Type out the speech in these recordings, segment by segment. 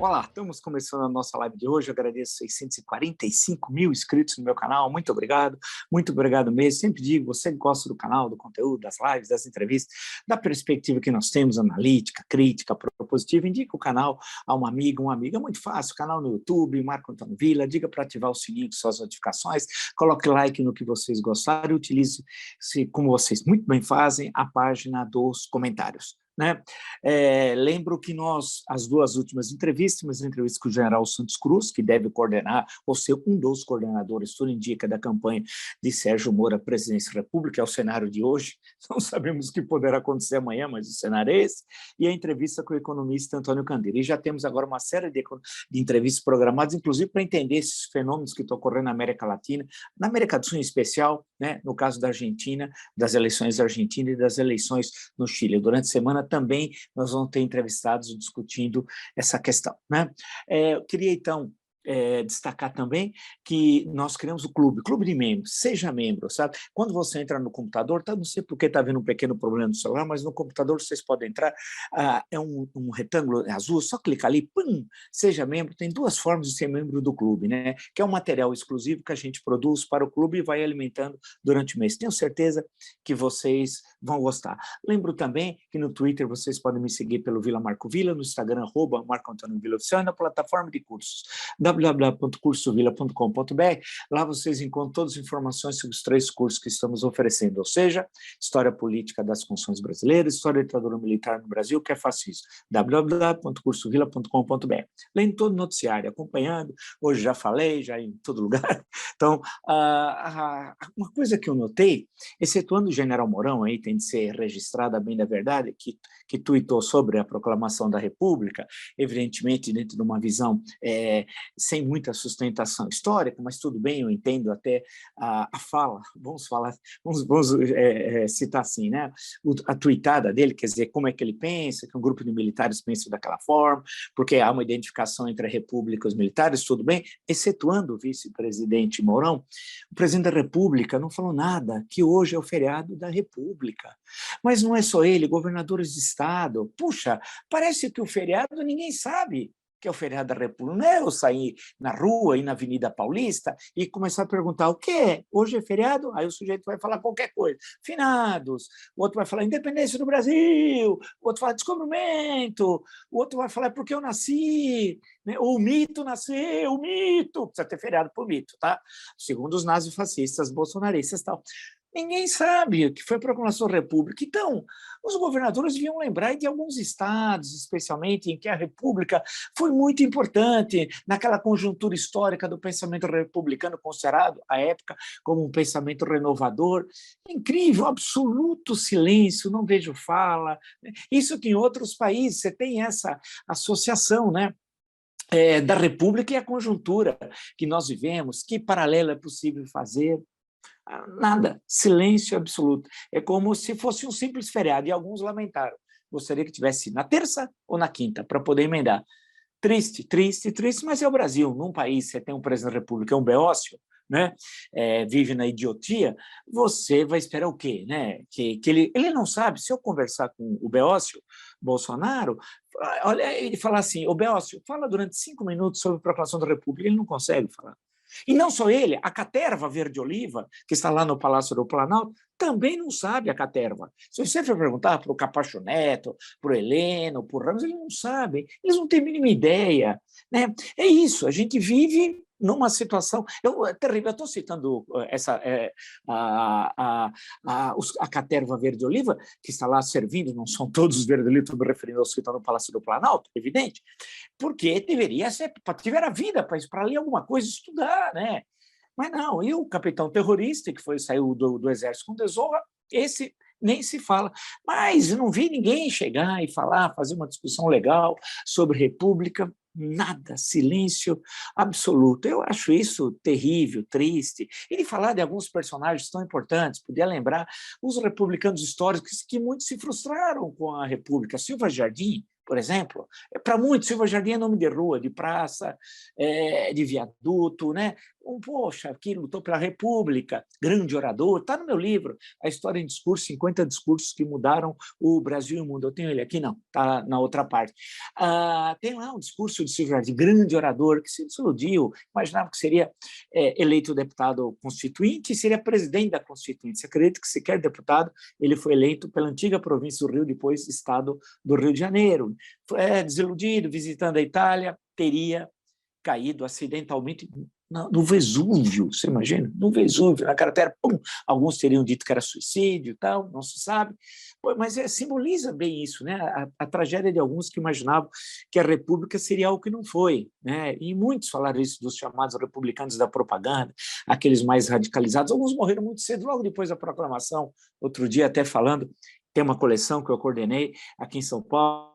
Olá, estamos começando a nossa live de hoje. Eu agradeço 645 mil inscritos no meu canal. Muito obrigado mesmo. Sempre digo, você que gosta do canal, do conteúdo, das lives, das entrevistas, da perspectiva que nós temos, analítica, crítica, propositiva, indica o canal a um amigo, uma amiga. É muito fácil, canal no YouTube, Marco Antônio Villa, diga para ativar o sininho com suas notificações, coloque like no que vocês gostaram e utilize, como vocês muito bem fazem, a página dos comentários. Né? Lembro que as duas últimas entrevistas com o general Santos Cruz, que deve coordenar, ou ser um dos coordenadores, tudo indica, da campanha de Sérgio Moro à presidência da República, é o cenário de hoje, não sabemos o que poderá acontecer amanhã, mas o cenário é esse, e a entrevista com o economista Antônio Candeira. E já temos agora uma série de entrevistas programadas, inclusive para entender esses fenômenos que estão ocorrendo na América Latina, na América do Sul em especial, né? No caso da Argentina, das eleições da Argentina e das eleições no Chile. Durante a semana também nós vamos ter entrevistados discutindo essa questão, né? Eu queria, então, destacar também que nós criamos o clube de membros, seja membro, sabe? Quando você entra no computador, não sei porque está havendo um pequeno problema no celular, mas no computador vocês podem entrar, é um retângulo azul, só clicar ali, pum, seja membro. Tem duas formas de ser membro do clube, né? Que é um material exclusivo que a gente produz para o clube e vai alimentando durante o mês. Tenho certeza que vocês vão gostar. Lembro também que no Twitter vocês podem me seguir pelo Vila Marco Villa, no Instagram, @Marco Antônio Villa Oficial, e na plataforma de cursos www.cursovilla.com.br. Lá vocês encontram todas as informações sobre os 3 cursos que estamos oferecendo, ou seja, História Política das Funções Brasileiras, História da Ditadura Militar no Brasil, que é fácil isso, www.cursovilla.com.br. Lendo todo o noticiário, acompanhando, hoje já falei, já em todo lugar. Então, uma coisa que eu notei, excetuando o general Mourão, aí tem de ser registrada bem da verdade, que tuitou sobre a proclamação da República, evidentemente dentro de uma visão sem muita sustentação histórica, mas tudo bem, eu entendo até a fala, vamos citar assim, né? A tuitada dele, quer dizer, como é que ele pensa, que um grupo de militares pensa daquela forma, porque há uma identificação entre a República e os militares, tudo bem, excetuando o vice-presidente Mourão, o presidente da República não falou nada, que hoje é o feriado da República. Mas não é só ele, governadores de estado, puxa, parece que o feriado ninguém sabe que é o feriado da República. Não é eu sair na rua, ir na Avenida Paulista e começar a perguntar o que é? Hoje é feriado? Aí o sujeito vai falar qualquer coisa. Finados, o outro vai falar independência do Brasil, o outro fala descobrimento, o outro vai falar porque eu nasci, né? O mito nasceu, o mito. Precisa ter feriado para o mito, tá? Segundo os nazifascistas, bolsonaristas e tal. Ninguém sabe o que foi a proclamação da República. Então, os governadores deviam lembrar de alguns estados, especialmente, em que a República foi muito importante naquela conjuntura histórica do pensamento republicano, considerado, à época, como um pensamento renovador. Incrível, absoluto silêncio, não vejo fala. Isso que em outros países você tem essa associação, né? Da República e a conjuntura que nós vivemos, que paralelo é possível fazer? Nada, silêncio absoluto. É como se fosse um simples feriado, e alguns lamentaram. Gostaria que tivesse na terça ou na quinta, para poder emendar. Triste, triste, triste, mas é o Brasil. Num país, você tem um presidente da República, é um beócio, né? Vive na idiotia, você vai esperar o quê? Né? Que ele não sabe. Se eu conversar com o beócio, Bolsonaro, olha, ele fala assim, o beócio, fala durante 5 minutos sobre a proclamação da República, ele não consegue falar. E não só ele, a caterva verde-oliva, que está lá no Palácio do Planalto, também não sabe a caterva. Se você for perguntar para o Capacho Neto, para o Heleno, para o Ramos, eles não sabem, eles não têm a mínima ideia. Né? É isso, a gente vive numa situação... É terrível, eu estou citando a caterva verde-oliva, que está lá servindo, não são todos os verde-oliva, estou me referindo aos que estão no Palácio do Planalto, evidente, porque deveria ser, tiver a vida para ler alguma coisa, estudar, né? Mas não, e o capitão terrorista, que saiu do exército com desonra, esse nem se fala. Mas não vi ninguém chegar e falar, fazer uma discussão legal sobre república, nada, silêncio absoluto. Eu acho isso terrível, triste. E de falar de alguns personagens tão importantes, podia lembrar os republicanos históricos que muitos se frustraram com a república. Silva Jardim, por exemplo. Para muitos, Silva Jardim é nome de rua, de praça, de viaduto, né? Poxa, que lutou pela República, grande orador, está no meu livro, A História em Discurso, 50 discursos que mudaram o Brasil e o mundo. Eu tenho ele aqui, não, está na outra parte. Tem lá um discurso de Silva Jardim, grande orador, que se desiludiu, imaginava que seria eleito deputado constituinte e seria presidente da Constituinte. Você acredita que sequer deputado, ele foi eleito pela antiga província do Rio, depois Estado do Rio de Janeiro. Desiludido, visitando a Itália, teria caído acidentalmente no Vesúvio, você imagina? No Vesúvio, na cratera, pum, alguns teriam dito que era suicídio e tal, não se sabe, mas simboliza bem isso, né? A tragédia de alguns que imaginavam que a República seria algo que não foi, né? E muitos falaram isso dos chamados republicanos da propaganda, aqueles mais radicalizados, alguns morreram muito cedo, logo depois da proclamação, outro dia até falando, tem uma coleção que eu coordenei aqui em São Paulo,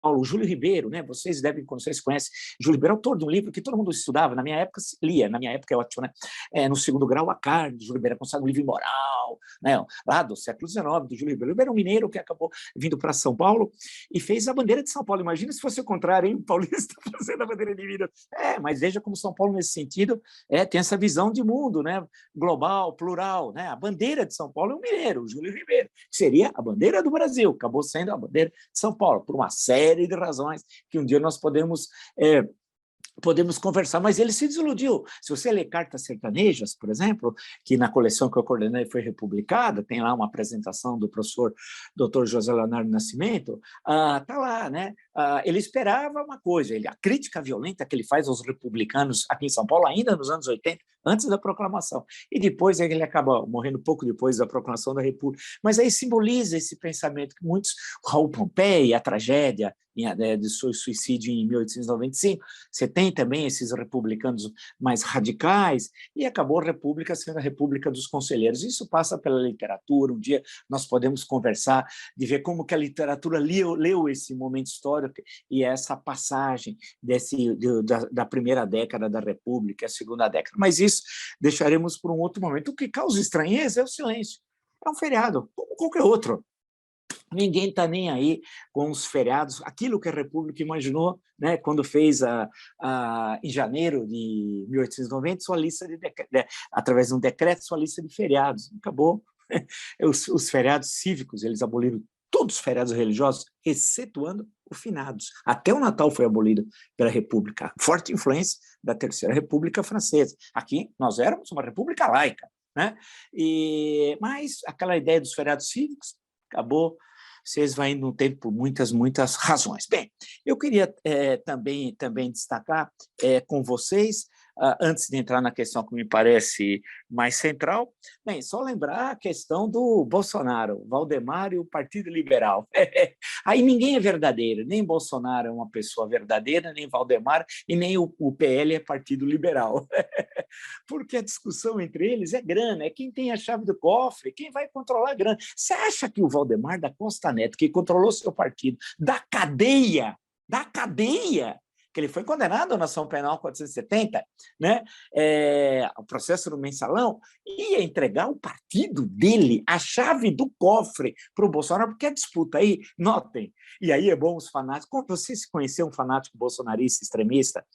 o Júlio Ribeiro, né? Vocês devem, quando vocês conhecem, Júlio Ribeiro é autor de um livro que todo mundo estudava, na minha época lia, na minha época é ótimo, né? No segundo grau, A Carne, de Júlio Ribeiro, é considerado um livro imoral, né? Lá do século XIX, do Júlio Ribeiro. Ele era um mineiro que acabou vindo para São Paulo e fez a bandeira de São Paulo. Imagina se fosse o contrário, hein? Paulista fazendo a bandeira de Minas. Mas veja como São Paulo, nesse sentido, tem essa visão de mundo, né? Global, plural, né? A bandeira de São Paulo é um mineiro, o Júlio Ribeiro, que seria a bandeira do Brasil, acabou sendo a bandeira de São Paulo, por uma série de razões que um dia nós podemos conversar, mas ele se desiludiu. Se você ler Cartas Sertanejas, por exemplo, que na coleção que eu coordenei foi republicada, tem lá uma apresentação do professor Dr. José Leonardo Nascimento, está lá, né? Ele esperava uma coisa, a crítica violenta que ele faz aos republicanos aqui em São Paulo, ainda nos anos 80, antes da proclamação, e depois ele acaba morrendo pouco depois da proclamação da República, mas aí simboliza esse pensamento que muitos, Raul Pompei, a tragédia de seu suicídio em 1895, você tem também esses republicanos mais radicais, e acabou a República sendo a República dos Conselheiros. Isso passa pela literatura, um dia nós podemos conversar, de ver como que a literatura leu esse momento histórico e essa passagem da primeira década da República, a segunda década. Mas isso deixaremos por um outro momento. O que causa estranheza é o silêncio. É um feriado, como qualquer outro. Ninguém está nem aí com os feriados, aquilo que a República imaginou, né, quando fez em janeiro de 1890 sua lista através de um decreto, sua lista de feriados. Acabou. Os feriados cívicos, eles aboliram todos os feriados religiosos, excetuando os finados. Até o Natal foi abolido pela República. Forte influência da Terceira República Francesa. Aqui nós éramos uma república laica, né? Mas aquela ideia dos feriados cívicos acabou se esvaindo no tempo por muitas razões. Bem, eu queria também destacar com vocês, antes de entrar na questão que me parece mais central, bem, só lembrar a questão do Bolsonaro, Valdemar e o Partido Liberal. Aí ninguém é verdadeiro, nem Bolsonaro é uma pessoa verdadeira, nem Valdemar, e nem o PL é Partido Liberal. Porque a discussão entre eles é grana, é quem tem a chave do cofre, quem vai controlar a grana. Você acha que o Valdemar da Costa Neto, que controlou seu partido, da cadeia, que ele foi condenado na ação penal 470, né? O processo no mensalão, ia entregar o partido dele, a chave do cofre para o Bolsonaro, porque a disputa aí, notem, e aí é bom os fanáticos, como você se conheceu um fanático bolsonarista, extremista,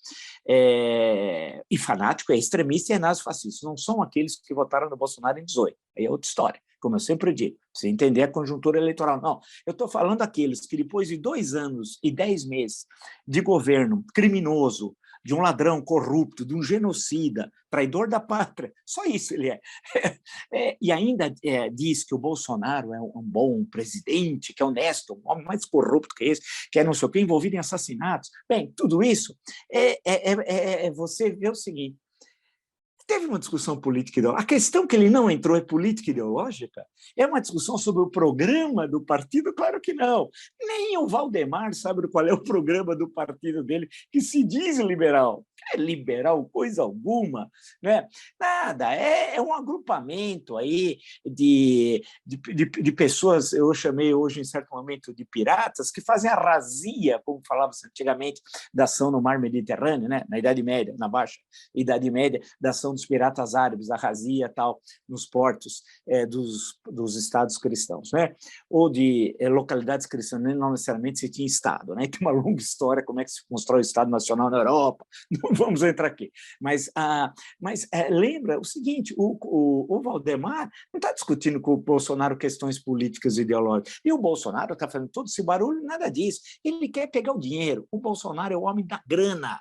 e fanático é extremista e é nazifascista, não são aqueles que votaram no Bolsonaro em 18, aí é outra história, como eu sempre digo, você entender a conjuntura eleitoral. Não, eu estou falando daqueles que depois de 2 anos e 10 meses de governo criminoso, de um ladrão corrupto, de um genocida, traidor da pátria, só isso ele é. E ainda diz que o Bolsonaro é um bom presidente, que é honesto, um homem mais corrupto que esse, que é não sei o que, envolvido em assassinatos. Bem, tudo isso você vê o seguinte, teve uma discussão política ideológica. A questão que ele não entrou é política ideológica? É uma discussão sobre o programa do partido? Claro que não. Nem o Valdemar sabe qual é o programa do partido dele, que se diz liberal. é liberal coisa alguma, né? Nada, é um agrupamento aí de pessoas, eu chamei hoje, em certo momento, de piratas, que fazem a razia, como falava-se antigamente, da ação no mar Mediterrâneo, né? Na Idade Média, na Baixa Idade Média, da ação dos piratas árabes, a razia tal, nos portos dos estados cristãos, né? Ou de localidades cristãs, não necessariamente se tinha Estado, né? Tem uma longa história como é que se constrói o Estado Nacional na Europa, não vamos entrar aqui. Mas lembra o seguinte, o Valdemar não está discutindo com o Bolsonaro questões políticas e ideológicas, e o Bolsonaro está fazendo todo esse barulho, nada disso. Ele quer pegar o dinheiro. O Bolsonaro é o homem da grana,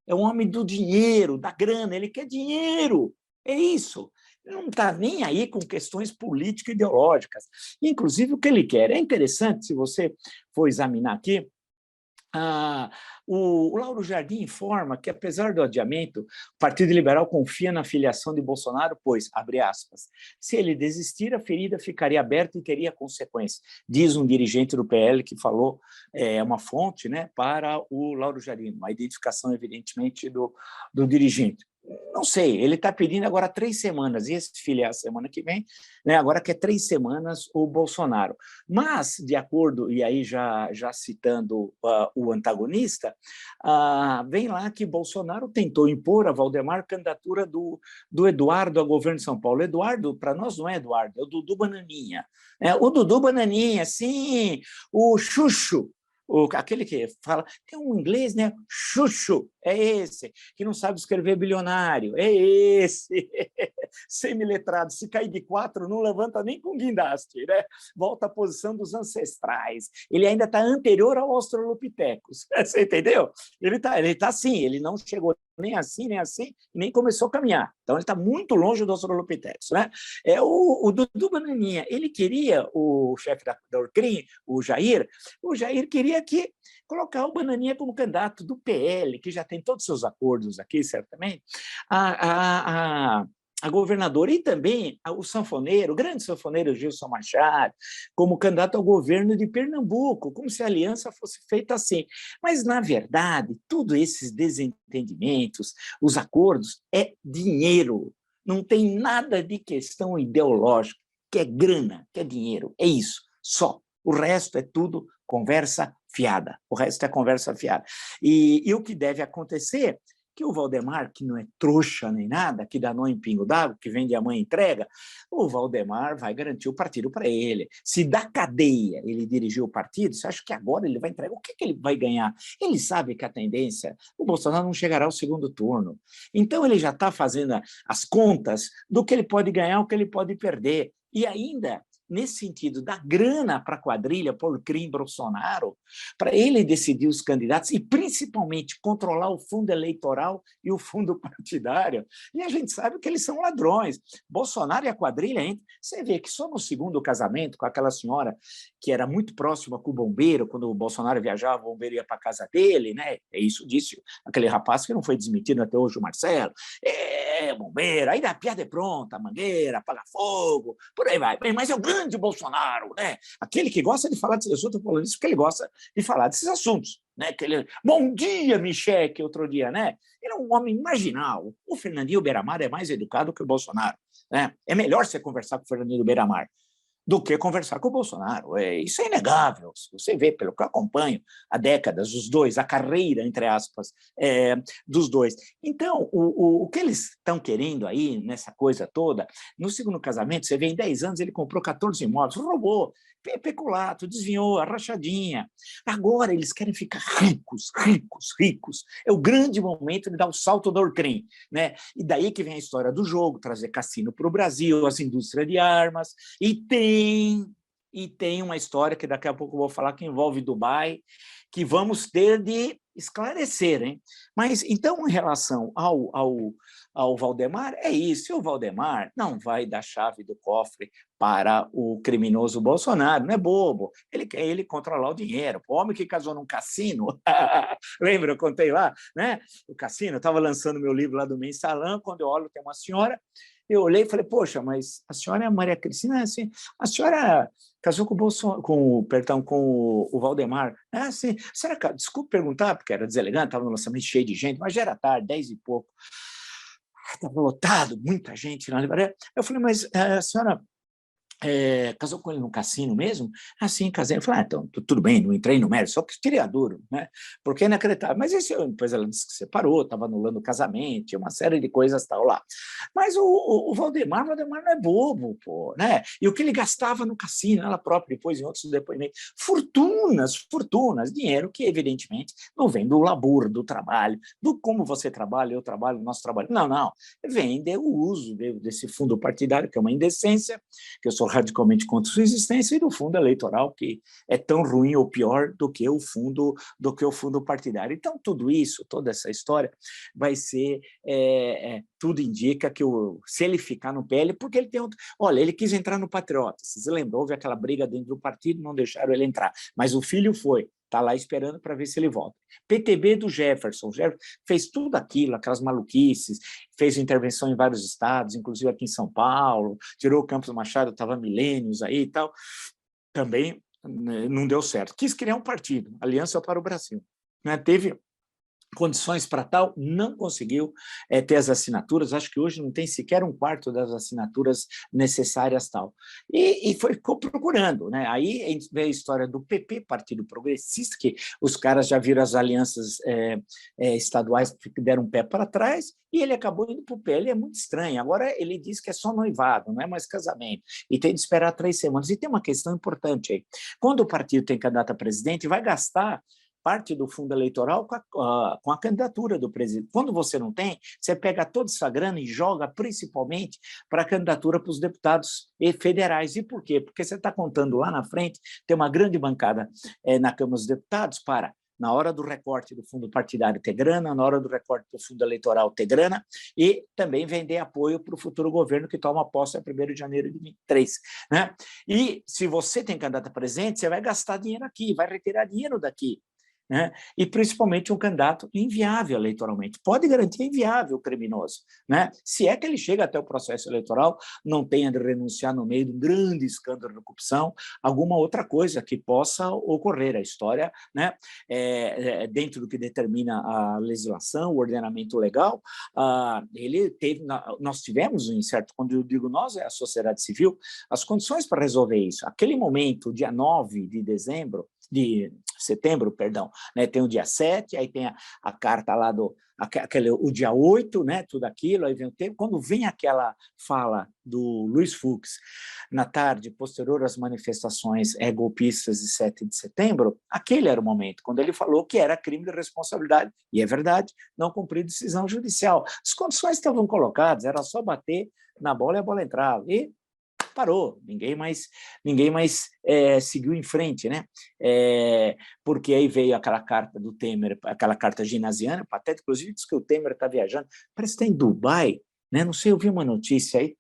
é o homem do dinheiro, da grana, ele quer dinheiro, é isso. Ele não está nem aí com questões político-ideológicas. Inclusive, o que ele quer. É interessante, se você for examinar aqui, o Lauro Jardim informa que, apesar do adiamento, o Partido Liberal confia na filiação de Bolsonaro, pois, abre aspas, se ele desistir, a ferida ficaria aberta e teria consequências, diz um dirigente do PL que falou, uma fonte, né, para o Lauro Jardim, uma identificação, evidentemente, do dirigente. Não sei, ele está pedindo agora 3 semanas, ia se filiar a semana que vem, né? Agora quer 3 semanas o Bolsonaro. Mas, de acordo, e aí já citando o antagonista, vem lá que Bolsonaro tentou impor a Valdemar candidatura do Eduardo ao governo de São Paulo. Eduardo, para nós, não é Eduardo, é o Dudu Bananinha. O Dudu Bananinha, sim, o Xuxo, aquele que fala, tem um inglês, né? Xuxo, é esse, que não sabe escrever bilionário, é esse, semi-letrado, se cair de 4, não levanta nem com guindaste, né? Volta à posição dos ancestrais, ele ainda está anterior ao Australopithecus, você entendeu? Ele tá assim, ele não chegou nem assim, nem começou a caminhar, então ele está muito longe do Australopithecus, né? O Dudu Bananinha, ele queria, o chefe da Orcrim, o Jair queria colocar o Bananinha como candidato do PL, que já tem todos os seus acordos aqui, certamente, a governadora e também o sanfoneiro, o grande sanfoneiro Gilson Machado, como candidato ao governo de Pernambuco, como se a aliança fosse feita assim. Mas, na verdade, todos esses desentendimentos, os acordos, é dinheiro. Não tem nada de questão ideológica, que é grana, que é dinheiro, é isso, só. O resto é tudo conversa fiada. O resto é conversa fiada. E o que deve acontecer, que o Valdemar, que não é trouxa nem nada, que dá nó em pingo d'água, que vende a mãe entrega, o Valdemar vai garantir o partido para ele. Se da cadeia ele dirigir o partido, você acha que agora ele vai entregar? O que ele vai ganhar? Ele sabe que a tendência, o Bolsonaro não chegará ao segundo turno. Então ele já está fazendo as contas do que ele pode ganhar, o que ele pode perder. E ainda, nesse sentido, da grana para a quadrilha, por crime Bolsonaro, para ele decidir os candidatos e, principalmente, controlar o fundo eleitoral e o fundo partidário. E a gente sabe que eles são ladrões. Bolsonaro e a quadrilha, você vê que só no segundo casamento, com aquela senhora que era muito próxima com o bombeiro, quando o Bolsonaro viajava, o bombeiro ia para a casa dele, né? É isso disse aquele rapaz que não foi desmentido até hoje, o Marcelo. Bombeiro, aí a piada é pronta, mangueira, apaga fogo, por aí vai. Mas é o grande Bolsonaro, né? Aquele que gosta de falar desses assuntos, eu estou falando isso porque ele gosta de falar desses assuntos, né? Bom dia, Michele, outro dia, né? Ele é um homem marginal. O Fernandinho Beiramar é mais educado que o Bolsonaro, né? É melhor você conversar com o Fernandinho Beiramar do que conversar com o Bolsonaro. Isso é inegável. Você vê, pelo que eu acompanho há décadas, os dois, a carreira, entre aspas, dos dois. Então, o que eles estão querendo aí, nessa coisa toda, no segundo casamento, você vê, em 10 anos ele comprou 14 imóveis, roubou, peculato, desviou, a rachadinha. Agora eles querem ficar ricos, ricos, ricos. É o grande momento de dar o salto do Orcrim, né? E daí que vem a história do jogo, trazer cassino para o Brasil, as indústrias de armas, e tem uma história que daqui a pouco eu vou falar que envolve Dubai, que vamos ter de esclarecer, hein? Mas, então, em relação ao Valdemar, é isso. E o Valdemar não vai dar chave do cofre para o criminoso Bolsonaro, não é bobo. Ele quer controlar o dinheiro. O homem que casou num cassino, lembra, eu contei lá, né? O cassino, eu estava lançando meu livro lá do Mensalão, quando eu olho, tem uma senhora, Eu olhei e falei, poxa, mas a senhora é a Maria Cristina? Assim, a senhora casou com o Bolsonaro, com o Valdemar. Assim, desculpe perguntar, porque era deselegante, estava no lançamento cheio de gente, mas já era tarde, 10 e pouco. Estava lotado, muita gente na livraria. Eu falei, mas a senhora casou com ele no cassino mesmo? Sim, casei. Eu falei, então, tudo bem, não entrei no mérito, só que queria duro, né? Porque é inacreditável. Mas depois ela disse que separou, estava anulando o casamento, tinha uma série de coisas tal lá. Mas o Valdemar não é bobo, pô, né? E o que ele gastava no cassino, ela própria, depois em outros depoimentos, fortunas, dinheiro que, evidentemente, não vem do labor, do trabalho, do como você trabalha, eu trabalho, nós trabalhamos. Não. Vem do uso desse fundo partidário, que é uma indecência, que eu sou radicalmente contra sua existência, e do fundo eleitoral, que é tão ruim ou pior do que o fundo partidário. Então, tudo isso, toda essa história, vai ser, tudo indica que se ele ficar no PL, porque ele tem olha, ele quis entrar no Patriota, vocês lembram, houve aquela briga dentro do partido, não deixaram ele entrar, mas o filho foi, está lá esperando para ver se ele volta. PTB do Jefferson fez tudo aquilo, aquelas maluquices, fez intervenção em vários estados, inclusive aqui em São Paulo, tirou o Campos Machado, estava milênios aí e tal, também não deu certo. Quis criar um partido, Aliança para o Brasil. Né? Teve condições para tal, não conseguiu ter as assinaturas, acho que hoje não tem sequer um quarto das assinaturas necessárias tal. E ficou procurando. Né? Aí veio a história do PP, Partido Progressista, que os caras já viram as alianças estaduais que deram um pé para trás, e ele acabou indo para o PL, é muito estranho. Agora ele diz que é só noivado, não é mais casamento, e tem de esperar 3 semanas. E tem uma questão importante aí. Quando o partido tem candidato a presidente, vai gastar parte do fundo eleitoral com a candidatura do presidente. Quando você não tem, você pega toda essa grana e joga principalmente para a candidatura para os deputados federais. E por quê? Porque você está contando lá na frente, tem uma grande bancada na Câmara dos Deputados para, na hora do recorte do fundo partidário, ter grana, na hora do recorte do fundo eleitoral, ter grana, e também vender apoio para o futuro governo que toma posse a 1º de janeiro de 2023. Né? E se você tem candidato a presidente, você vai gastar dinheiro aqui, vai retirar dinheiro daqui. Né? E principalmente um candidato inviável eleitoralmente. Pode garantir inviável o criminoso. Né? Se é que ele chega até o processo eleitoral, não tenha de renunciar no meio de um grande escândalo de corrupção, alguma outra coisa que possa ocorrer. A história, né? Dentro do que determina a legislação, o ordenamento legal, nós tivemos, em certo, quando eu digo nós, é a sociedade civil, as condições para resolver isso. Aquele momento, dia 9 de setembro, perdão, né? Tem o dia 7, aí tem a carta lá o dia 8, né? Tudo aquilo, aí vem o tempo. Quando vem aquela fala do Luiz Fux, na tarde, posterior às manifestações golpistas de 7 de setembro, aquele era o momento, quando ele falou que era crime de responsabilidade, e é verdade, não cumprir decisão judicial. As condições estavam colocadas, era só bater na bola e a bola entrava. E parou, ninguém mais seguiu em frente, né? Porque aí veio aquela carta do Temer, aquela carta ginasiana, patética, inclusive diz que o Temer está viajando, parece que está em Dubai, né? Não sei, eu vi uma notícia aí,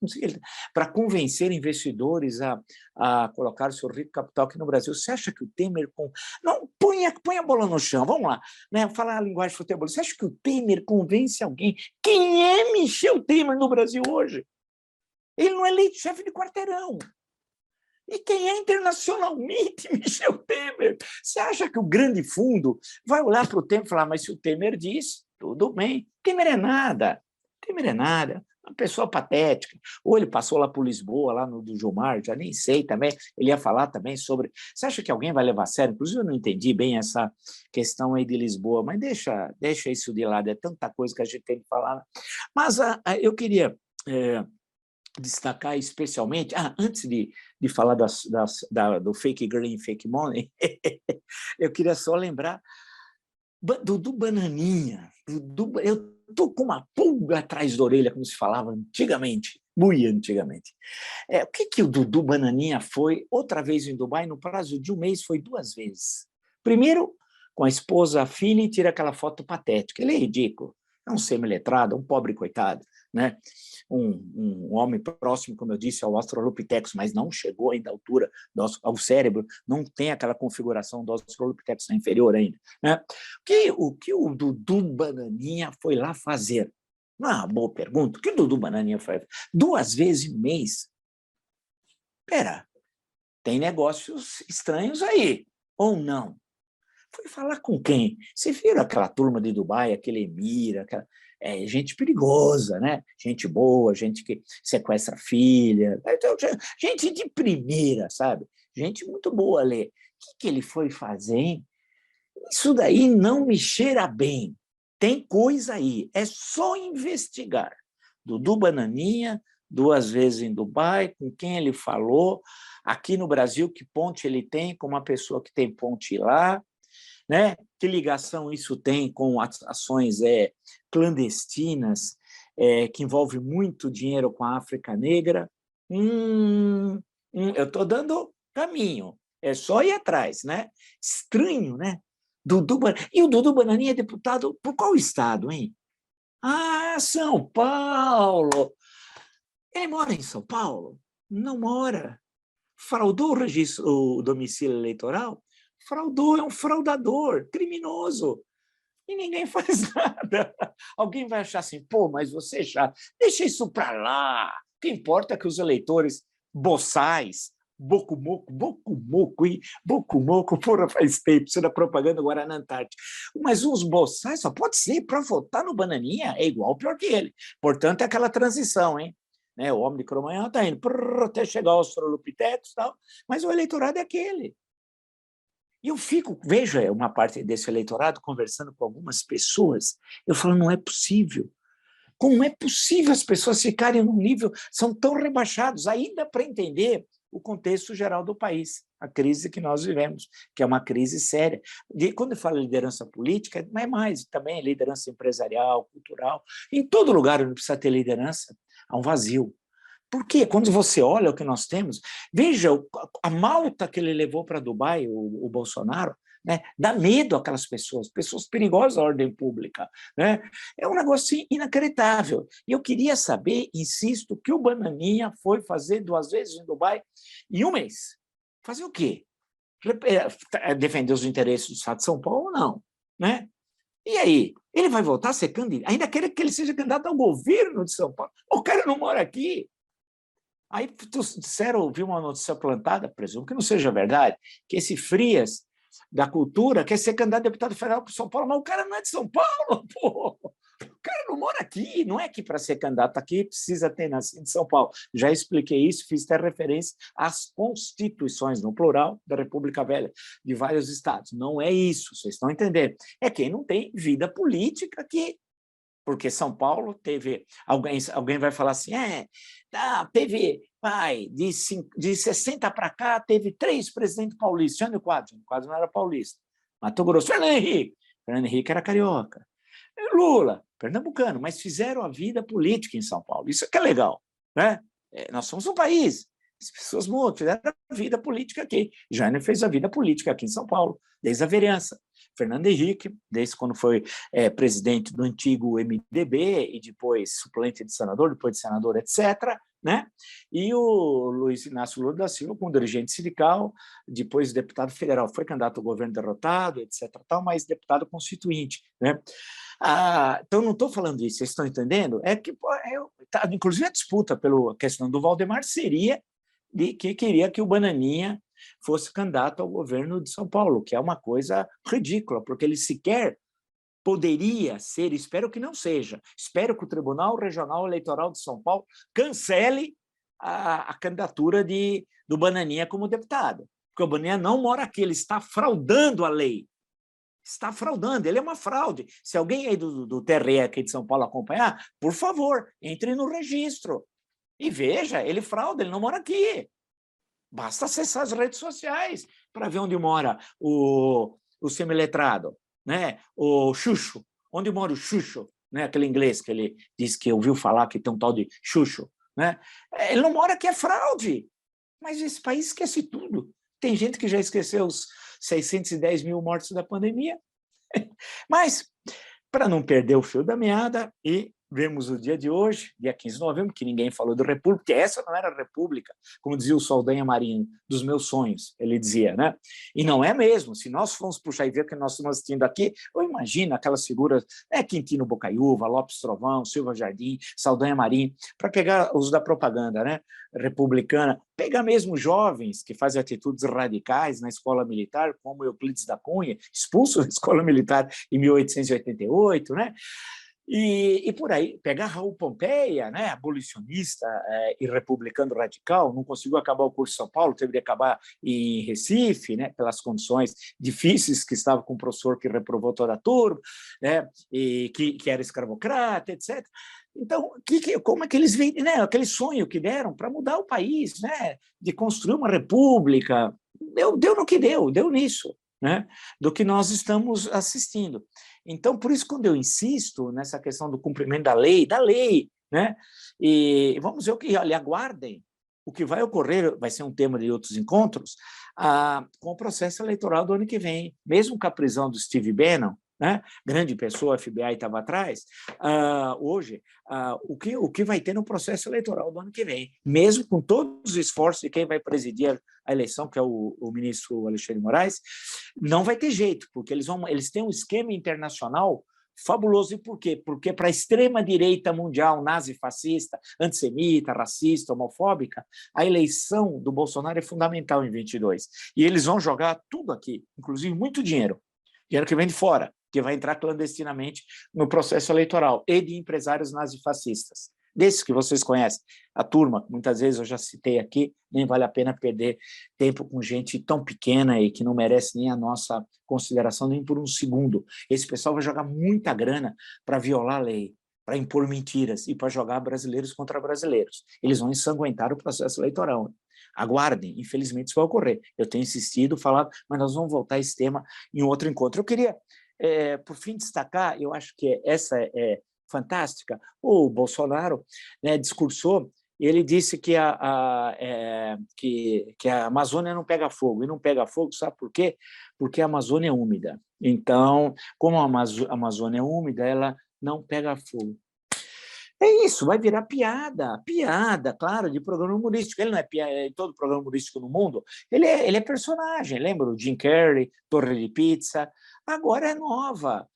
para convencer investidores a colocar o seu rico capital aqui no Brasil. Você acha que o Temer... Não, põe a bola no chão, vamos lá, né? Falar a linguagem futebol. Você acha que o Temer convence alguém? Quem é Michel Temer no Brasil hoje? Ele não é eleito chefe de quarteirão. E quem é internacionalmente Michel Temer? Você acha que o grande fundo vai olhar para o Temer e falar, mas se o Temer diz, tudo bem. Temer é nada. Uma pessoa patética. Ou ele passou lá por Lisboa, lá no do Gilmar, já nem sei também, ele ia falar também sobre... Você acha que alguém vai levar a sério? Inclusive, eu não entendi bem essa questão aí de Lisboa, mas deixa isso de lado, é tanta coisa que a gente tem que falar. Mas eu queria... destacar especialmente, antes de falar do fake green, fake money, eu queria só lembrar do Bananinha. Eu estou com uma pulga atrás da orelha, como se falava antigamente, muito antigamente. O que o Dudu Bananinha foi, outra vez em Dubai, no prazo de um mês, foi 2 vezes. Primeiro, com a esposa, a filha, e tira aquela foto patética. Ele é ridículo. É um semi-letrado, um pobre coitado, né? Um homem próximo, como eu disse, ao Australopithecus, mas não chegou ainda à altura ao cérebro, não tem aquela configuração do Australopithecus, é inferior ainda. Né? O que o Dudu Bananinha foi lá fazer? Não é uma boa pergunta? O que o Dudu Bananinha faz? 2 vezes no mês? Espera, tem negócios estranhos aí, ou não? Foi falar com quem? Você viram aquela turma de Dubai, aquele emir, gente perigosa, né? Gente boa, gente que sequestra filha, então, gente de primeira, sabe? Gente muito boa ali. O que ele foi fazer, hein? Isso daí não me cheira bem. Tem coisa aí, é só investigar. Dudu Bananinha, 2 vezes em Dubai, com quem ele falou, aqui no Brasil, que ponte ele tem com uma pessoa que tem ponte lá, né? Que ligação isso tem com ações clandestinas, que envolve muito dinheiro com a África Negra? Eu estou dando caminho, é só ir atrás, né? Estranho, né? E o Dudu Bananinha é deputado por qual estado, hein? Ah, São Paulo! Ele mora em São Paulo? Não mora. Fraudou o registro, o domicílio eleitoral? Fraudou, é um fraudador, criminoso. E ninguém faz nada. Alguém vai achar assim, pô, mas você é chato. Deixa isso para lá. O que importa é que os eleitores boçais, Bocumoco, porra, faz tempo, isso era propaganda agora na Antártica. Mas uns boçais só pode ser para votar no Bananinha, é igual, pior que ele. Portanto, é aquela transição, hein? Né? O homem de Cromanhão está indo até chegar aos Australopithecus e tal, mas o eleitorado é aquele. E eu veja uma parte desse eleitorado conversando com algumas pessoas, eu falo, não é possível. Como é possível as pessoas ficarem num nível, são tão rebaixados, ainda para entender o contexto geral do país, a crise que nós vivemos, que é uma crise séria. Quando eu falo liderança política, não é mais, também é liderança empresarial, cultural. Em todo lugar onde precisa ter liderança, há um vazio. Por quê? Quando você olha o que nós temos, veja a malta que ele levou para Dubai, o Bolsonaro, né? Dá medo àquelas pessoas perigosas à ordem pública. Né? É um negócio inacreditável. E eu queria saber, insisto, que o Bananinha foi fazer 2 vezes em Dubai em 1 mês. Fazer o quê? Defender os interesses do Estado de São Paulo ou não? Né? E aí? Ele vai voltar a ser candidato? Ainda quer que ele seja candidato ao governo de São Paulo? O cara não mora aqui. Aí disseram, ouvi uma notícia plantada, presumo que não seja verdade, que esse Frias, da Cultura, quer ser candidato a deputado federal para São Paulo, mas o cara não é de São Paulo, pô! O cara não mora aqui, não é que para ser candidato aqui precisa ter nascido em São Paulo. Já expliquei isso, fiz até referência às constituições, no plural, da República Velha, de vários estados. Não é isso, vocês estão entendendo. É quem não tem vida política aqui. Porque São Paulo teve... Alguém vai falar assim, teve, de 60 para cá, teve 3 presidentes paulistas. Jânio Quadros não era paulista. Mato Grosso, Fernando Henrique era carioca. Lula, pernambucano, mas fizeram a vida política em São Paulo. Isso que é legal. Né? Nós somos um país. As pessoas mudam, fizeram a vida política aqui. Jânio fez a vida política aqui em São Paulo, desde a vereança. Fernando Henrique, desde quando foi presidente do antigo MDB e depois suplente de senador, depois de senador, etc., né? E o Luiz Inácio Lula da Silva, como dirigente sindical, depois deputado federal, foi candidato ao governo derrotado, etc., mas deputado constituinte. Né? Então, não estou falando isso, vocês estão entendendo? É que, inclusive, a disputa pela questão do Valdemar seria de que queria que o Bananinha fosse candidato ao governo de São Paulo, que é uma coisa ridícula, porque ele sequer poderia ser, espero que não seja, espero que o Tribunal Regional Eleitoral de São Paulo cancele a candidatura do Bananinha como deputado, porque o Bananinha não mora aqui, ele está fraudando a lei. Está fraudando, ele é uma fraude. Se alguém aí do TRE aqui de São Paulo acompanhar, por favor, entre no registro e veja, ele frauda, ele não mora aqui. Basta acessar as redes sociais para ver onde mora o semiletrado, né? O Xuxo, onde mora o Xuxo, né? Aquele inglês que ele disse que ouviu falar que tem um tal de Xuxo. Né? Ele não mora aqui, é fraude. Mas esse país esquece tudo. Tem gente que já esqueceu os 610 mil mortos da pandemia. Mas, para não perder o fio da meada, e vemos o dia de hoje, dia 15 de novembro, que ninguém falou de república, porque essa não era a república, como dizia o Saldanha Marinho, dos meus sonhos, ele dizia, né? E não é mesmo. Se nós formos puxar e ver o que nós estamos assistindo aqui, eu imagino aquelas figuras, Quintino Bocaiúva, Lopes Trovão, Silva Jardim, Saldanha Marinho, para pegar os da propaganda, né, republicana, pegar mesmo jovens que fazem atitudes radicais na escola militar, como Euclides da Cunha, expulso da escola militar em 1888, né? E por aí, pegar Raul Pompeia, né, abolicionista e republicano radical, não conseguiu acabar o curso em São Paulo, teve de acabar em Recife, né, pelas condições difíceis que estava com o professor que reprovou toda a turma, né, e que era escravocrata, etc. Então, como é que eles veem, né, aquele sonho que deram para mudar o país, né, de construir uma república, deu no que deu nisso, né, do que nós estamos assistindo. Então, por isso, quando eu insisto nessa questão do cumprimento da lei, né? E vamos ver o que, olha, aguardem o que vai ocorrer, vai ser um tema de outros encontros, com o processo eleitoral do ano que vem. Mesmo com a prisão do Steve Bannon, né? Grande pessoa, a FBI estava atrás, hoje, o que vai ter no processo eleitoral do ano que vem, mesmo com todos os esforços de quem vai presidir a eleição, que é o ministro Alexandre de Moraes, não vai ter jeito, porque eles têm um esquema internacional fabuloso. E por quê? Porque para a extrema-direita mundial, nazi-fascista, antissemita, racista, homofóbica, a eleição do Bolsonaro é fundamental em 22. E eles vão jogar tudo aqui, inclusive muito dinheiro que vem de fora, que vai entrar clandestinamente no processo eleitoral, e de empresários nazifascistas, desses que vocês conhecem, a turma, muitas vezes eu já citei aqui, nem vale a pena perder tempo com gente tão pequena e que não merece nem a nossa consideração, nem por um segundo. Esse pessoal vai jogar muita grana para violar a lei, para impor mentiras e para jogar brasileiros contra brasileiros. Eles vão ensanguentar o processo eleitoral. Aguardem, infelizmente isso vai ocorrer. Eu tenho insistido, falado, mas nós vamos voltar a esse tema em outro encontro. Eu queria, por fim, destacar, eu acho que essa é fantástica, o Bolsonaro, né, discursou, ele disse que que a Amazônia não pega fogo, e não pega fogo, sabe por quê? Porque a Amazônia é úmida. Então, como a Amazônia é úmida, ela não pega fogo. É isso, vai virar piada, claro, de programa humorístico. Ele não é piada, em todo programa humorístico no mundo, ele é personagem. Lembra o Jim Carrey, Torre de Pizza? Agora é nova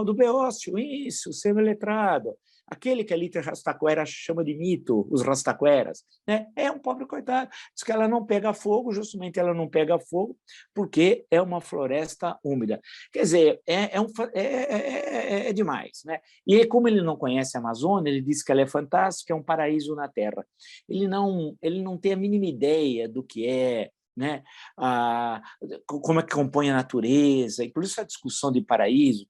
do Beócio, isso, semi-letrado. Aquele que a Lita Rastaquera chama de mito, os rastaqueras, né? É um pobre coitado. Diz que ela não pega fogo, justamente ela não pega fogo, porque é uma floresta úmida. Quer dizer, é demais, né? E como ele não conhece a Amazônia, ele diz que ela é fantástica, é um paraíso na Terra. Ele não tem a mínima ideia do que é, né? Como é que compõe a natureza, e por isso a discussão de paraíso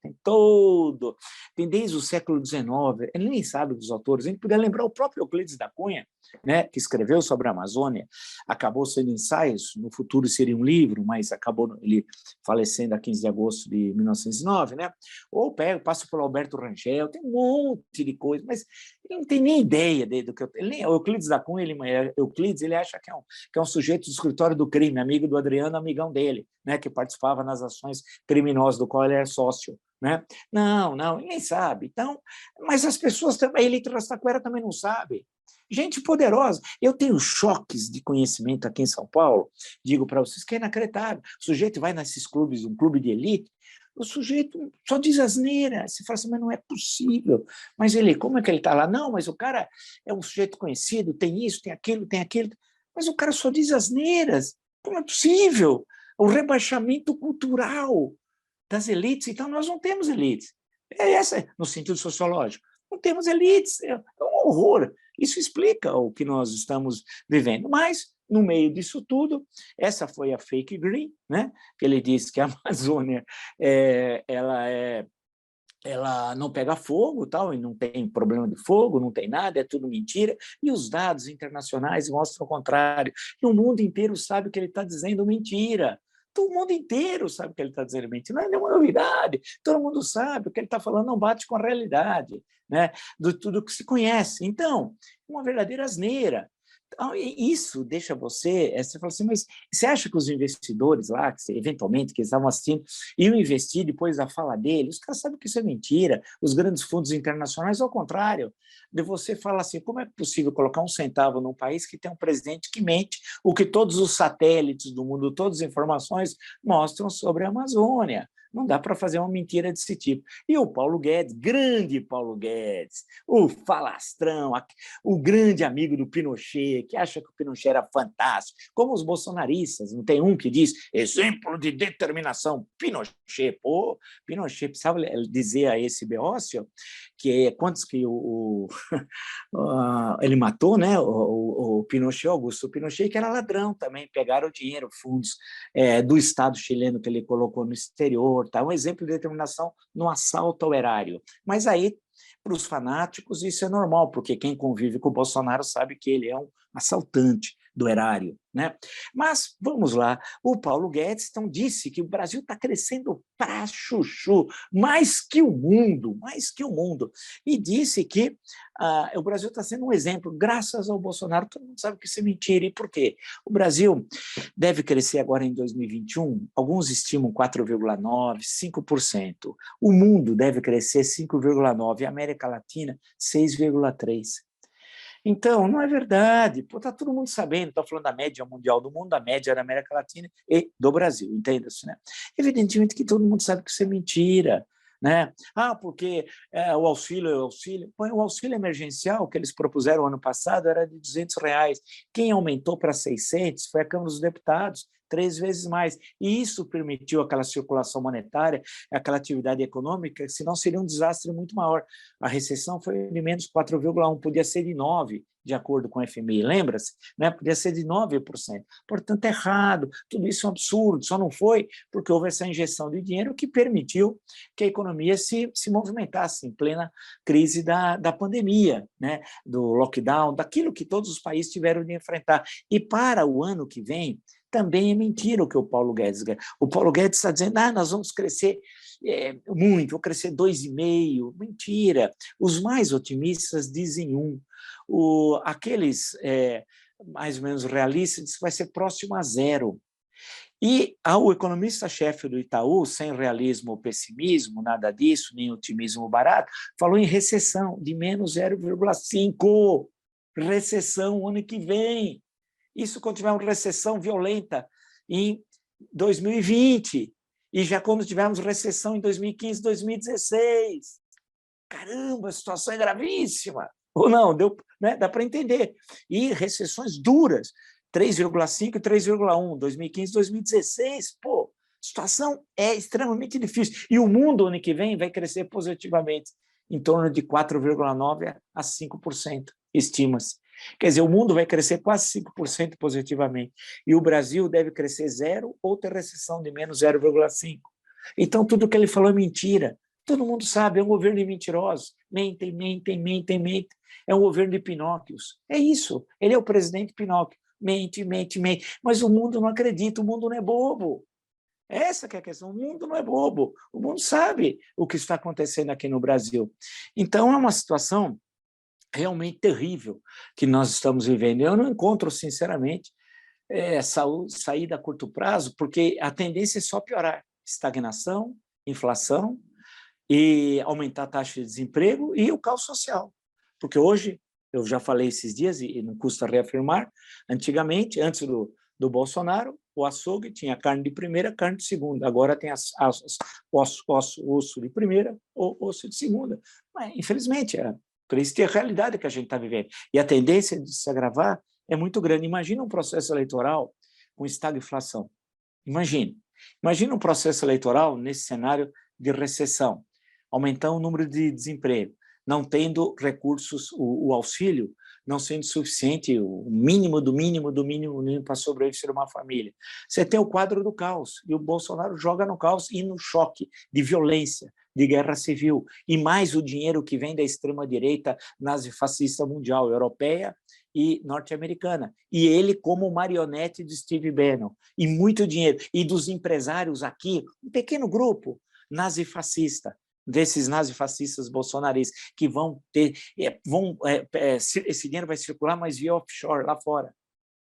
tem desde o século XIX, ele nem sabe dos autores, a gente poderia lembrar o próprio Euclides da Cunha, né, que escreveu sobre a Amazônia, acabou sendo ensaios, no futuro seria um livro, mas acabou ele falecendo a 15 de agosto de 1909, né? Ou passo pelo Alberto Rangel, tem um monte de coisa, mas ele não tem nem ideia do que o Euclides da Cunha, ele acha que é um sujeito do escritório do crime, amigo do Adriano, amigão dele, né, que participava nas ações criminosas, do qual ele era sócio. Né? Não, ninguém sabe. Então, mas as pessoas também, a elite rastaquera também não sabe. Gente poderosa. Eu tenho choques de conhecimento aqui em São Paulo, digo para vocês que é inacreditável. O sujeito vai nesses clubes, um clube de elite, o sujeito só diz asneira. Você fala assim, mas não é possível. Mas como é que ele está lá? Não, mas o cara é um sujeito conhecido, tem isso, tem aquilo. Mas o cara só diz asneiras. Como é possível? O rebaixamento cultural das elites. Então, nós não temos elites. No sentido sociológico. Não temos elites. É um horror. Isso explica o que nós estamos vivendo. Mas, no meio disso tudo, essa foi a fake green, né? Que ele disse que a Amazônia ela não pega fogo, tal, e não tem problema de fogo, não tem nada, é tudo mentira, e os dados internacionais mostram o contrário. E o mundo inteiro sabe que ele está dizendo mentira. O mundo inteiro sabe que ele está dizendo mentira, não é nenhuma novidade, todo mundo sabe, o que ele está falando não bate com a realidade, né? De tudo que se conhece. Então, uma verdadeira asneira. Então, isso deixa você fala assim, mas você acha que os investidores lá, eventualmente, que estavam assistindo, iam investir depois da fala dele? Os caras sabem que isso é mentira. Os grandes fundos internacionais, ao contrário, de você falar assim, como é possível colocar um centavo num país que tem um presidente que mente o que todos os satélites do mundo, todas as informações mostram sobre a Amazônia? Não dá para fazer uma mentira desse tipo. E o Paulo Guedes, grande Paulo Guedes, o falastrão, o grande amigo do Pinochet, que acha que o Pinochet era fantástico, como os bolsonaristas, não tem um que diz exemplo de determinação, Pinochet, pô, Pinochet precisava dizer a esse Beócio que quantos que ele matou, né, o Pinochet, Augusto Pinochet, que era ladrão também, pegaram o dinheiro, fundos do Estado chileno que ele colocou no exterior, tá? Um exemplo de determinação no assalto ao erário. Mas aí, para os fanáticos, isso é normal, porque quem convive com o Bolsonaro sabe que ele é um assaltante do erário, né? Mas vamos lá, o Paulo Guedes então disse que o Brasil está crescendo para chuchu, mais que o mundo, e disse que o Brasil está sendo um exemplo, graças ao Bolsonaro. Todo mundo sabe que isso é mentira. E por quê? O Brasil deve crescer agora em 2021, alguns estimam 4,9%, 5%. O mundo deve crescer 5,9%, a América Latina 6,3%. Então, não é verdade. Está todo mundo sabendo, estou falando da média mundial do mundo, da média da América Latina e do Brasil, entenda-se, né? Evidentemente que todo mundo sabe que isso é mentira, né? Porque o auxílio é o auxílio. O auxílio emergencial que eles propuseram ano passado era de R$ 200. Quem aumentou para 600 foi a Câmara dos Deputados, 3 vezes mais. E isso permitiu aquela circulação monetária, aquela atividade econômica, senão seria um desastre muito maior. A recessão foi de menos 4,1%, podia ser de 9%, de acordo com o FMI, lembra-se? Né? Podia ser de 9%. Portanto, é errado, tudo isso é um absurdo, só não foi porque houve essa injeção de dinheiro que permitiu que a economia se movimentasse em plena crise da pandemia, né? Do lockdown, daquilo que todos os países tiveram de enfrentar. E para o ano que vem, também é mentira o que o Paulo Guedes... O Paulo Guedes está dizendo, nós vamos crescer muito, vou crescer 2,5%. Mentira. Os mais otimistas dizem 1%. Aqueles mais ou menos realistas dizem que vai ser próximo a 0%. E o economista-chefe do Itaú, sem realismo ou pessimismo, nada disso, nem otimismo barato, falou em recessão de menos 0,5%. Recessão ano que vem. Isso quando tiver uma recessão violenta em 2020, e já quando tivermos recessão em 2015, 2016. Caramba, a situação é gravíssima. Ou não, né? Dá para entender. E recessões duras, 3,5 e 3,1, 2015, 2016. Pô, a situação é extremamente difícil. E o mundo, ano que vem, vai crescer positivamente, em torno de 4,9% a 5%, estima-se. Quer dizer, o mundo vai crescer quase 5% positivamente, e o Brasil deve crescer 0% ou ter recessão de menos 0,5%. Então, tudo que ele falou é mentira. Todo mundo sabe, é um governo de mentirosos. Mentem, mentem, mentem, mentem. É um governo de Pinóquios. É isso, ele é o presidente Pinóquio. Mente, mente, mente. Mas o mundo não acredita, o mundo não é bobo. Essa que é a questão, o mundo não é bobo. O mundo sabe o que está acontecendo aqui no Brasil. Então, é uma situação realmente terrível que nós estamos vivendo. Eu não encontro, sinceramente, saída a curto prazo, porque a tendência é só piorar. Estagnação, inflação, e aumentar a taxa de desemprego e o caos social. Porque hoje, eu já falei esses dias, e não custa reafirmar, antigamente, antes do Bolsonaro, o açougue tinha carne de primeira, carne de segunda. Agora tem osso de primeira ou osso de segunda. Mas, infelizmente, triste a realidade que a gente está vivendo. E a tendência de se agravar é muito grande. Imagina um processo eleitoral com estagflação. Imagina um processo eleitoral nesse cenário de recessão, aumentar o número de desemprego, não tendo recursos, o auxílio não sendo suficiente, o mínimo do mínimo do mínimo para sobreviver uma família. Você tem o quadro do caos, e o Bolsonaro joga no caos e no choque de violência, de guerra civil, e mais o dinheiro que vem da extrema-direita nazifascista mundial, europeia e norte-americana. E ele como marionete de Steve Bannon. E muito dinheiro. E dos empresários aqui, um pequeno grupo nazifascista, desses nazifascistas bolsonaristas, que vão ter, esse dinheiro vai circular, mas via offshore, lá fora.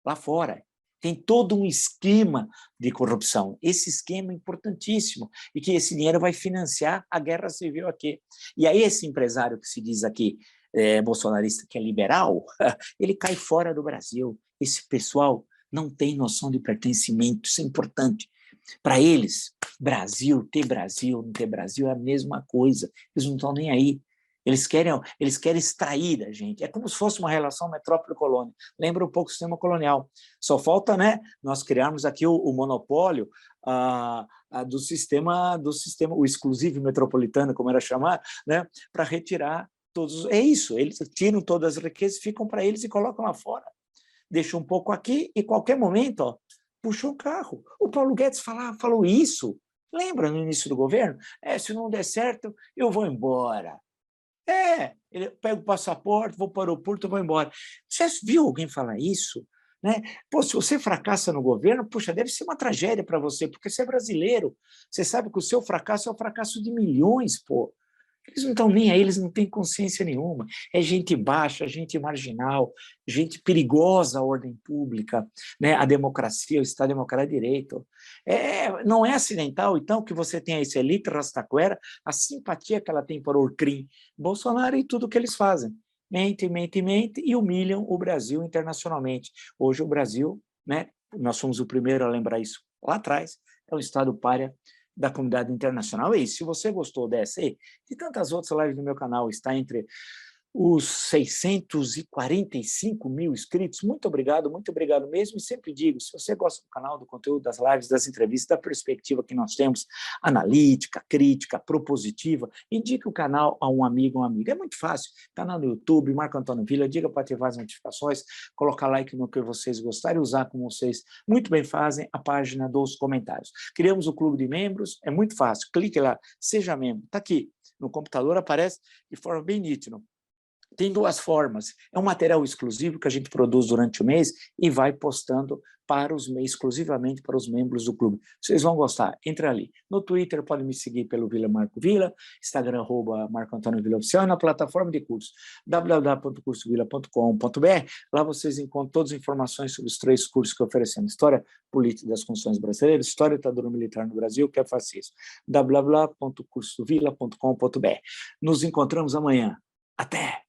Lá fora. Tem todo um esquema de corrupção. Esse esquema é importantíssimo, e que esse dinheiro vai financiar a guerra civil aqui. E aí esse empresário que se diz aqui, bolsonarista, que é liberal, ele cai fora do Brasil. Esse pessoal não tem noção de pertencimento, isso é importante. Para eles, Brasil, não ter Brasil é a mesma coisa. Eles não estão nem aí. Eles querem extrair da gente. É como se fosse uma relação metrópole-colônia. Lembra um pouco o sistema colonial. Só falta, né, nós criarmos aqui o monopólio do sistema, o exclusivo metropolitano, como era chamado, né, para retirar todos. É isso, eles tiram todas as riquezas, ficam para eles e colocam lá fora. Deixam um pouco aqui e, qualquer momento, ó, puxou o carro. O Paulo Guedes falou isso. Lembra no início do governo? Se não der certo, eu vou embora. Ele pega o passaporte, vou para o aeroporto, vou embora. Você viu alguém falar isso? Né? Pô, se você fracassa no governo, puxa, deve ser uma tragédia para você, porque você é brasileiro. Você sabe que o seu fracasso é o fracasso de milhões, pô. Eles não estão nem aí, eles não têm consciência nenhuma. É gente baixa, gente marginal, gente perigosa à ordem pública, né? A democracia, o Estado Democrático de Direito. Não é acidental, então, que você tem essa elite rastaquera, a simpatia que ela tem por Orcrim, Bolsonaro e tudo que eles fazem. Mente e humilham o Brasil internacionalmente. Hoje o Brasil, né? Nós fomos o primeiro a lembrar isso lá atrás, é um Estado pária da comunidade internacional. É isso. Se você gostou dessa e de tantas outras lives no meu canal, está entre os 645 mil inscritos. Muito obrigado mesmo. E sempre digo, se você gosta do canal, do conteúdo, das lives, das entrevistas, da perspectiva que nós temos, analítica, crítica, propositiva, indique o canal a um amigo ou uma amiga. É muito fácil. Canal no YouTube, Marco Antônio Villa, diga para ativar as notificações, colocar like no que vocês gostarem e usar como vocês muito bem fazem a página dos comentários. Criamos o clube de membros, é muito fácil. Clique lá, seja membro. Está aqui, no computador aparece de forma bem nítida. Tem duas formas. É um material exclusivo que a gente produz durante o mês e vai postando exclusivamente para os membros do clube. Vocês vão gostar. Entra ali. No Twitter, pode me seguir pelo Villa Marco Villa, Instagram, @Marco Antônio Villa Oficial, e na plataforma de cursos, www.cursovilla.com.br. Lá vocês encontram todas as informações sobre os 3 cursos que oferecemos: História Política das Constituições Brasileiras, História da Ditadura Militar no Brasil, que é fascismo. www.cursovilla.com.br. Nos encontramos amanhã. Até!